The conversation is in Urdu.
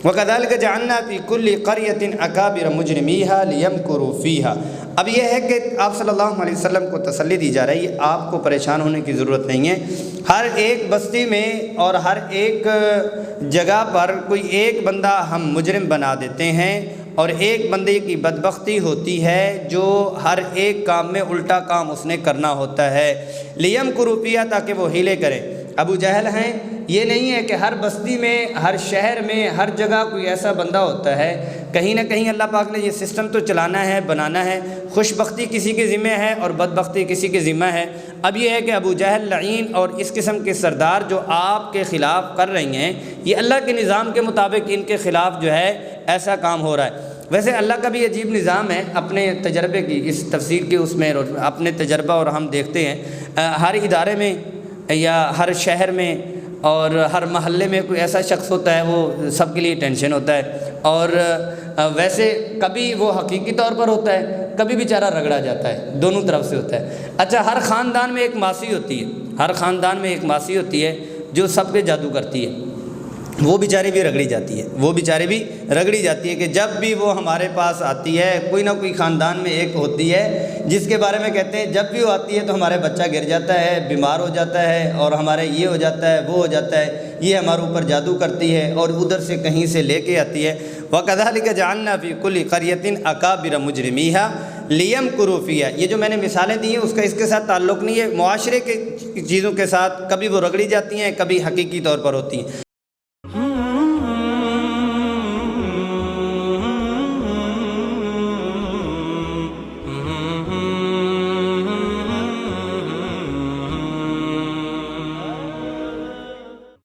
وَكَذَلِكَ جَعَلْنَا فِي كُلِّ قَرْيَةٍ أَكَابِرَ مُجْرِمِيهَا لِيَمْكُرُوا فِيهَا۔ اب یہ ہے کہ آپ صلی اللہ علیہ وسلم کو تسلی دی جا رہی ہے، آپ کو پریشان ہونے کی ضرورت نہیں ہے۔ ہر ایک بستی میں اور ہر ایک جگہ پر کوئی ایک بندہ ہم مجرم بنا دیتے ہیں، اور ایک بندے کی بدبختی ہوتی ہے جو ہر ایک کام میں الٹا کام اس نے کرنا ہوتا ہے۔ لِيَمْكُرُوا فِيهَا، تاکہ وہ ہیلے کرے۔ ابو جہل ہیں، یہ نہیں ہے کہ ہر بستی میں، ہر شہر میں، ہر جگہ کوئی ایسا بندہ ہوتا ہے۔ کہیں نہ کہیں اللہ پاک نے یہ سسٹم تو چلانا ہے، بنانا ہے۔ خوش بختی کسی کے ذمہ ہے اور بدبختی کسی کے ذمہ ہے۔ اب یہ ہے کہ ابو جہل لعین اور اس قسم کے سردار جو آپ کے خلاف کر رہی ہیں، یہ اللہ کے نظام کے مطابق ان کے خلاف جو ہے ایسا کام ہو رہا ہے۔ ویسے اللہ کا بھی عجیب نظام ہے، اپنے تجربے کی اس تفسیر کے اس میں اپنے تجربہ، اور ہم دیکھتے ہیں ہر ادارے میں یا ہر شہر میں اور ہر محلے میں کوئی ایسا شخص ہوتا ہے، وہ سب کے لیے ٹینشن ہوتا ہے، اور ویسے کبھی وہ حقیقی طور پر ہوتا ہے، کبھی بیچارہ رگڑا جاتا ہے، دونوں طرف سے ہوتا ہے۔ اچھا، ہر خاندان میں ایک ماسی ہوتی ہے، ہر خاندان میں ایک ماسی ہوتی ہے جو سب پہ جادو کرتی ہے، وہ بیچاری بھی رگڑی جاتی ہے، وہ بیچاری بھی رگڑی جاتی ہے کہ جب بھی وہ ہمارے پاس آتی ہے، کوئی نہ کوئی خاندان میں ایک ہوتی ہے جس کے بارے میں کہتے ہیں جب بھی وہ آتی ہے تو ہمارے بچہ گر جاتا ہے، بیمار ہو جاتا ہے، اور ہمارے یہ ہو جاتا ہے، وہ ہو جاتا ہے، یہ ہمارے اوپر جادو کرتی ہے اور ادھر سے کہیں سے لے کے آتی ہے۔ وَكَذَلِكَ جَعَلْنَا فِي كُلِّ قَرْيَةٍ أَكَابِرَ مُجْرِمِيهَا لِيَمْكُرُوا فِيهَا۔ یہ جو میں نے مثالیں دی ہیں اس کا اس کے ساتھ تعلق نہیں ہے، معاشرے کے چیزوں کے ساتھ کبھی وہ رگڑی جاتی ہیں، کبھی حقیقی طور پر ہوتی ہیں۔